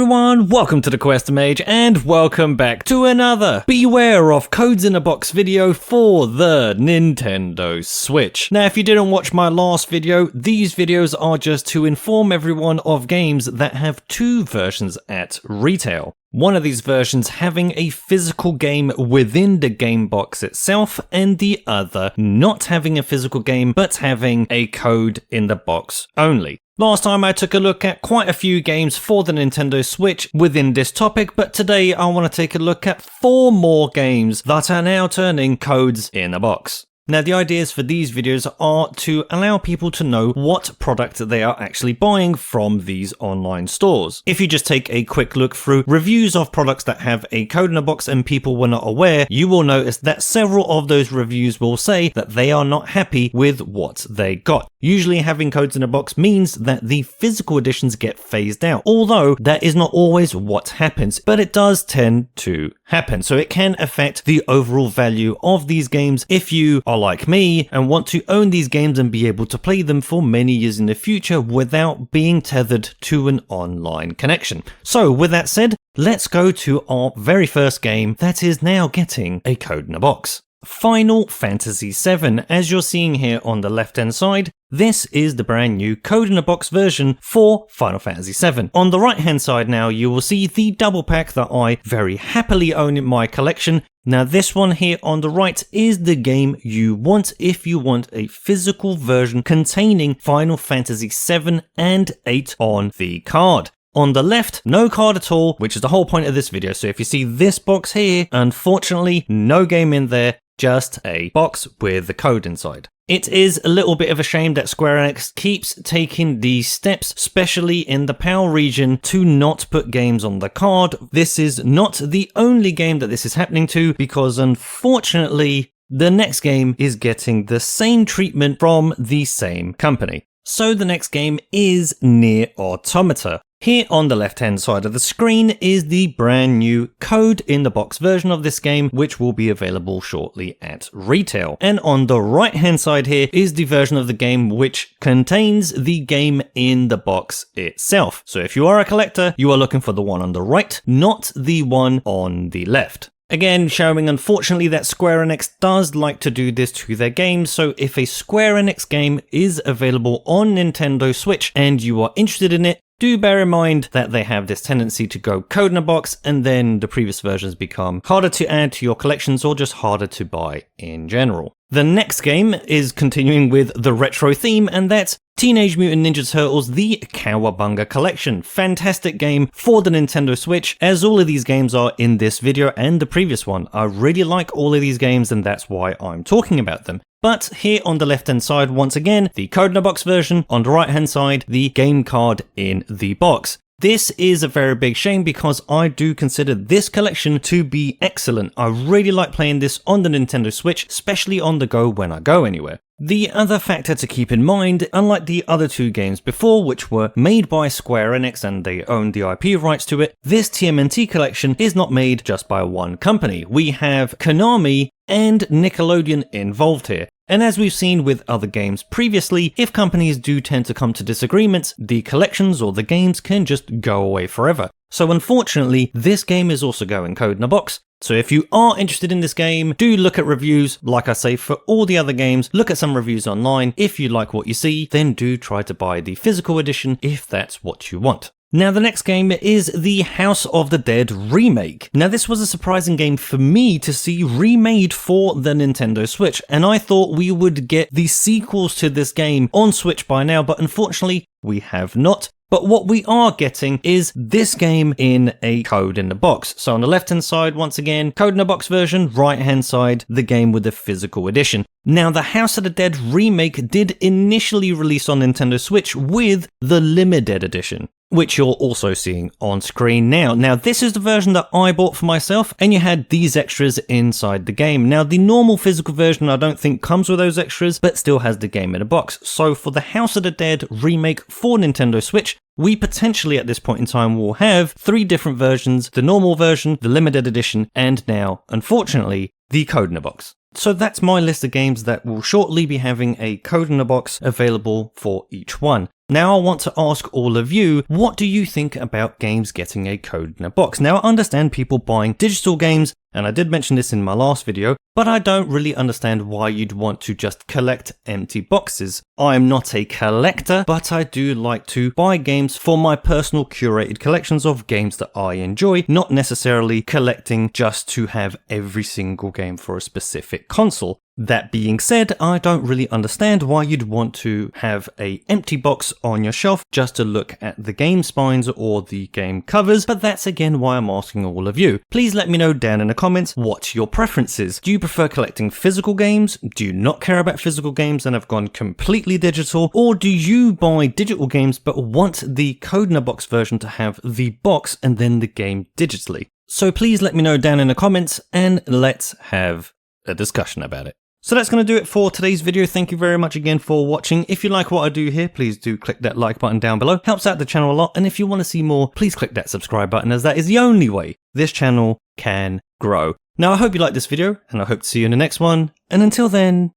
everyone, welcome to the QuesterMage and welcome back to another Beware of Codes in a Box video for the Nintendo Switch. Now if you didn't watch my last video, these videos are just to inform everyone of games that have two versions at retail. One of these versions having a physical game within the game box itself, and the other not having a physical game but having a code in the box only. Last time I took a look at quite a few games for the Nintendo Switch within this topic, but today I want to take a look at 4 more games that are now turning codes in a box. Now the ideas for these videos are to allow people to know what product they are actually buying from these online stores. If you just take a quick look through reviews of products that have a code in a box and people were not aware, you will notice that several of those reviews will say that they are not happy with what they got. Usually having codes in a box means that the physical editions get phased out, although that is not always what happens, but it does tend to happen. So it can affect the overall value of these games if you are like me and want to own these games and be able to play them for many years in the future without being tethered to an online connection. So with that said, let's go to our very first game that is now getting a code in a box. Final Fantasy VII. As you're seeing here on the left hand side, this is the brand new code in a box version for Final Fantasy VII. On the right hand side now, you will see the double pack that I very happily own in my collection. Now this one here on the right is the game you want if you want a physical version containing Final Fantasy VII and 8 on the card. On the left, no card at all, which is the whole point of this video. So if you see this box here, unfortunately, no game in there, just a box with the code inside. It is a little bit of a shame that Square Enix keeps taking these steps, especially in the PAL region, to not put games on the card. This is not the only game that this is happening to, because unfortunately, the next game is getting the same treatment from the same company. So the next game is Nier Automata. Here on the left hand side of the screen is the brand new code in the box version of this game, which will be available shortly at retail. And on the right hand side here is the version of the game which contains the game in the box itself. So if you are a collector, you are looking for the one on the right, not the one on the left. Again, showing unfortunately that Square Enix does like to do this to their games, so if a Square Enix game is available on Nintendo Switch and you are interested in it, do bear in mind that they have this tendency to go code in a box and then the previous versions become harder to add to your collections or just harder to buy in general. The next game is continuing with the retro theme, and that's Teenage Mutant Ninja Turtles The Cowabunga Collection. Fantastic game for the Nintendo Switch, as all of these games are in this video and the previous one. I really like all of these games and that's why I'm talking about them. But here on the left hand side, once again, the code in a box version, on the right hand side, the game card in the box. This is a very big shame because I do consider this collection to be excellent. I really like playing this on the Nintendo Switch, especially on the go when I go anywhere. The other factor to keep in mind, unlike the other two games before, which were made by Square Enix and they owned the IP rights to it, this TMNT collection is not made just by one company. We have Konami and Nickelodeon involved here. And as we've seen with other games previously, if companies do tend to come to disagreements, the collections or the games can just go away forever. So unfortunately, this game is also going code in a box. So if you are interested in this game, do look at reviews. Like I say, for all the other games, look at some reviews online. If you like what you see, then do try to buy the physical edition if that's what you want. Now the next game is the House of the Dead remake. Now this was a surprising game for me to see remade for the Nintendo Switch, and I thought we would get the sequels to this game on Switch by now, but unfortunately we have not. But what we are getting is this game in a code in the box. So on the left hand side, once again, code in the box version, right hand side, the game with the physical edition. Now the House of the Dead remake did initially release on Nintendo Switch with the limited edition, which you're also seeing on screen now. Now this is the version that I bought for myself, and you had these extras inside the game. Now the normal physical version I don't think comes with those extras, but still has the game in a box. So for the House of the Dead remake for Nintendo Switch, we potentially at this point in time will have 3 different versions: the normal version, the limited edition, and now, unfortunately, the code in a box. So that's my list of games that will shortly be having a code in a box available for each one. Now I want to ask all of you, what do you think about games getting a code in a box? Now I understand people buying digital games, and I did mention this in my last video, but I don't really understand why you'd want to just collect empty boxes. I'm not a collector, but I do like to buy games for my personal curated collections of games that I enjoy, not necessarily collecting just to have every single game for a specific console. That being said, I don't really understand why you'd want to have an empty box on your shelf just to look at the game spines or the game covers, but that's again why I'm asking all of you. Please let me know down in the comments what your preference is. Do you prefer collecting physical games? Do you not care about physical games and have gone completely digital? Or do you buy digital games but want the code in a box version to have the box and then the game digitally? So please let me know down in the comments and let's have a discussion about it. So that's going to do it for today's video. Thank you very much again for watching. If you like what I do here, please do click that like button down below. Helps out the channel a lot. And if you want to see more, please click that subscribe button, as that is the only way this channel can grow. Now, I hope you liked this video and I hope to see you in the next one. And until then,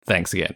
thanks again.